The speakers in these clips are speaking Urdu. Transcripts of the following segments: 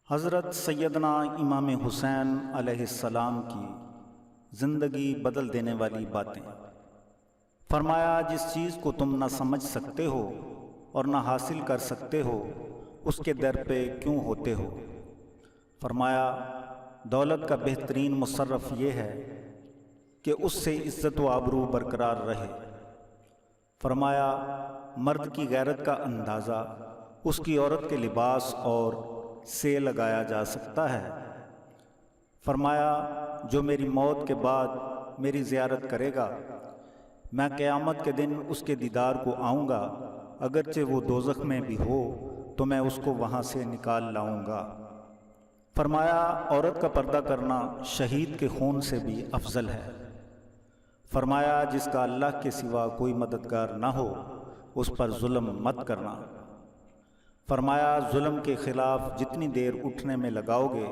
حضرت سیدنا امام حسین علیہ السلام کی زندگی بدل دینے والی باتیں۔ فرمایا، جس چیز کو تم نہ سمجھ سکتے ہو اور نہ حاصل کر سکتے ہو اس کے در پہ کیوں ہوتے ہو؟ فرمایا، دولت کا بہترین مصرف یہ ہے کہ اس سے عزت و آبرو برقرار رہے۔ فرمایا، مرد کی غیرت کا اندازہ اس کی عورت کے لباس اور سے لگایا جا سکتا ہے۔ فرمایا، جو میری موت کے بعد میری زیارت کرے گا میں قیامت کے دن اس کے دیدار کو آؤں گا، اگرچہ وہ دوزخ میں بھی ہو تو میں اس کو وہاں سے نکال لاؤں گا۔ فرمایا، عورت کا پردہ کرنا شہید کے خون سے بھی افضل ہے۔ فرمایا، جس کا اللہ کے سوا کوئی مددگار نہ ہو اس پر ظلم مت کرنا۔ فرمایا، ظلم کے خلاف جتنی دیر اٹھنے میں لگاؤ گے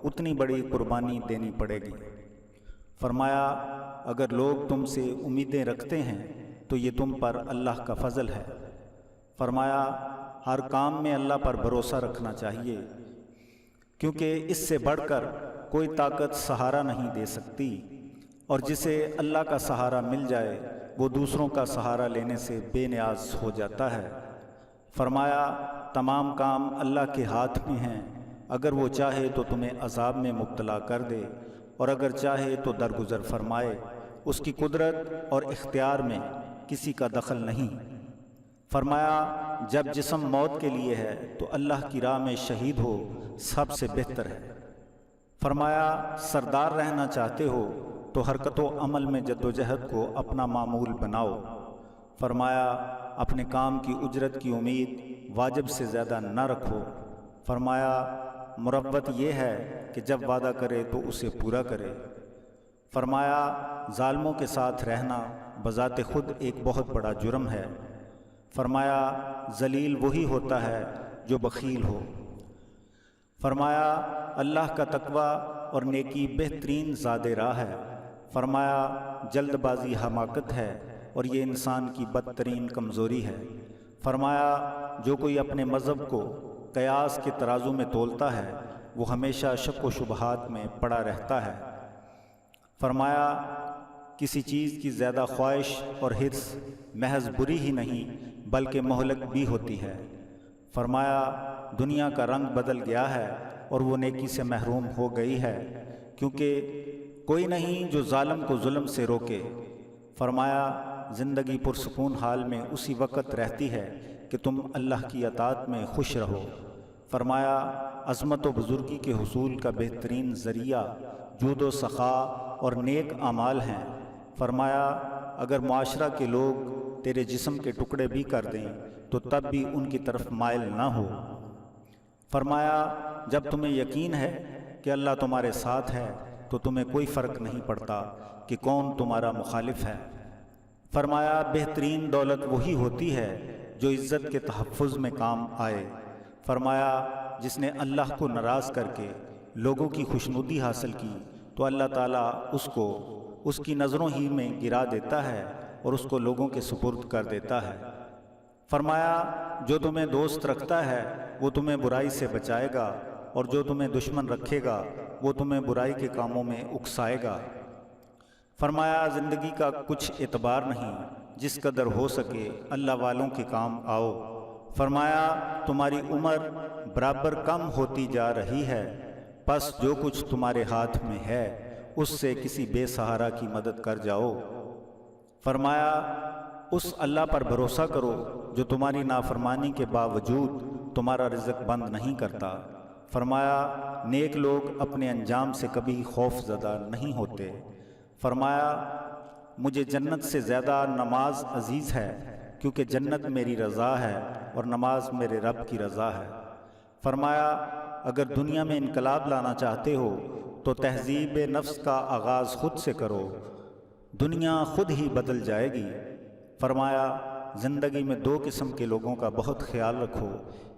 اتنی بڑی قربانی دینی پڑے گی۔ فرمایا، اگر لوگ تم سے امیدیں رکھتے ہیں تو یہ تم پر اللہ کا فضل ہے۔ فرمایا، ہر کام میں اللہ پر بھروسہ رکھنا چاہیے، کیونکہ اس سے بڑھ کر کوئی طاقت سہارا نہیں دے سکتی، اور جسے اللہ کا سہارا مل جائے وہ دوسروں کا سہارا لینے سے بے نیاز ہو جاتا ہے۔ فرمایا، تمام کام اللہ کے ہاتھ میں ہیں، اگر وہ چاہے تو تمہیں عذاب میں مبتلا کر دے اور اگر چاہے تو درگزر فرمائے، اس کی قدرت اور اختیار میں کسی کا دخل نہیں۔ فرمایا، جب جسم موت کے لیے ہے تو اللہ کی راہ میں شہید ہو سب سے بہتر ہے۔ فرمایا، سردار رہنا چاہتے ہو تو حرکت و عمل میں جدوجہد کو اپنا معمول بناؤ۔ فرمایا، اپنے کام کی اجرت کی امید واجب سے زیادہ نہ رکھو۔ فرمایا، مروت یہ ہے کہ جب وعدہ کرے تو اسے پورا کرے۔ فرمایا، ظالموں کے ساتھ رہنا بذات خود ایک بہت بڑا جرم ہے۔ فرمایا، ذلیل وہی ہوتا ہے جو بخیل ہو۔ فرمایا، اللہ کا تقوی اور نیکی بہترین زاد راہ ہے۔ فرمایا، جلد بازی حماقت ہے اور یہ انسان کی بدترین کمزوری ہے۔ فرمایا، جو کوئی اپنے مذہب کو قیاس کے ترازو میں تولتا ہے وہ ہمیشہ شک و شبہات میں پڑا رہتا ہے۔ فرمایا، کسی چیز کی زیادہ خواہش اور حرص محض بری ہی نہیں بلکہ مہلک بھی ہوتی ہے۔ فرمایا، دنیا کا رنگ بدل گیا ہے اور وہ نیکی سے محروم ہو گئی ہے، کیونکہ کوئی نہیں جو ظالم کو ظلم سے روکے۔ فرمایا، زندگی پرسکون حال میں اسی وقت رہتی ہے کہ تم اللہ کی اطاعت میں خوش رہو۔ فرمایا، عظمت و بزرگی کے حصول کا بہترین ذریعہ جود و سخا اور نیک اعمال ہیں۔ فرمایا، اگر معاشرہ کے لوگ تیرے جسم کے ٹکڑے بھی کر دیں تو تب بھی ان کی طرف مائل نہ ہو۔ فرمایا، جب تمہیں یقین ہے کہ اللہ تمہارے ساتھ ہے تو تمہیں کوئی فرق نہیں پڑتا کہ کون تمہارا مخالف ہے۔ فرمایا، بہترین دولت وہی ہوتی ہے جو عزت کے تحفظ میں کام آئے۔ فرمایا، جس نے اللہ کو ناراض کر کے لوگوں کی خوشنودی حاصل کی تو اللہ تعالیٰ اس کو اس کی نظروں ہی میں گرا دیتا ہے اور اس کو لوگوں کے سپرد کر دیتا ہے۔ فرمایا، جو تمہیں دوست رکھتا ہے وہ تمہیں برائی سے بچائے گا اور جو تمہیں دشمن رکھے گا وہ تمہیں برائی کے کاموں میں اکسائے گا۔ فرمایا، زندگی کا کچھ اعتبار نہیں، جس قدر ہو سکے اللہ والوں کے کام آؤ۔ فرمایا، تمہاری عمر برابر کم ہوتی جا رہی ہے، پس جو کچھ تمہارے ہاتھ میں ہے اس سے کسی بے سہارا کی مدد کر جاؤ۔ فرمایا، اس اللہ پر بھروسہ کرو جو تمہاری نافرمانی کے باوجود تمہارا رزق بند نہیں کرتا۔ فرمایا، نیک لوگ اپنے انجام سے کبھی خوف زدہ نہیں ہوتے۔ فرمایا، مجھے جنت سے زیادہ نماز عزیز ہے، کیونکہ جنت میری رضا ہے اور نماز میرے رب کی رضا ہے۔ فرمایا، اگر دنیا میں انقلاب لانا چاہتے ہو تو تہذیب نفس کا آغاز خود سے کرو، دنیا خود ہی بدل جائے گی۔ فرمایا، زندگی میں دو قسم کے لوگوں کا بہت خیال رکھو،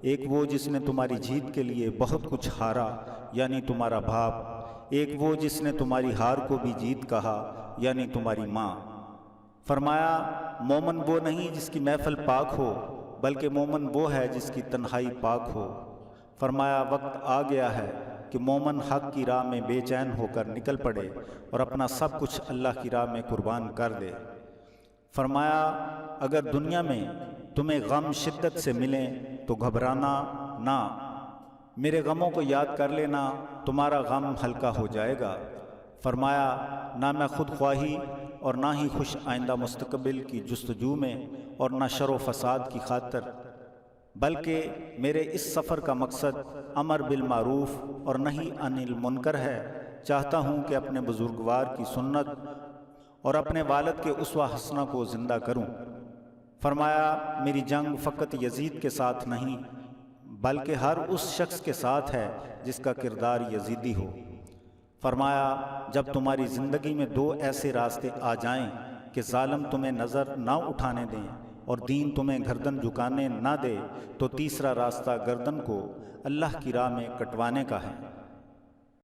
ایک وہ جس نے تمہاری جیت کے لیے بہت کچھ ہارا یعنی تمہارا باپ، ایک وہ جس نے تمہاری ہار کو بھی جیت کہا یعنی تمہاری ماں۔ فرمایا، مومن وہ نہیں جس کی محفل پاک ہو بلکہ مومن وہ ہے جس کی تنہائی پاک ہو۔ فرمایا وقت آ گیا ہے کہ مومن حق کی راہ میں بے چین ہو کر نکل پڑے اور اپنا سب کچھ اللہ کی راہ میں قربان کر دے۔ فرمایا اگر دنیا میں تمہیں غم شدت سے ملیں تو گھبرانا نہ، میرے غموں کو یاد کر لینا، تمہارا غم ہلکا ہو جائے گا۔ فرمایا نہ میں خود خواہی اور نہ ہی خوش آئندہ مستقبل کی جستجو میں اور نہ شر و فساد کی خاطر، بلکہ میرے اس سفر کا مقصد امر بالمعروف اور نہی عن المنکر ہے۔ چاہتا ہوں کہ اپنے بزرگوار کی سنت اور اپنے والد کے اسوہ حسنہ کو زندہ کروں۔ فرمایا میری جنگ فقط یزید کے ساتھ نہیں بلکہ ہر اس شخص کے ساتھ ہے جس کا کردار یزیدی ہو۔ فرمایا جب تمہاری زندگی میں دو ایسے راستے آ جائیں کہ ظالم تمہیں نظر نہ اٹھانے دیں اور دین تمہیں گردن جھکانے نہ دے، تو تیسرا راستہ گردن کو اللہ کی راہ میں کٹوانے کا ہے۔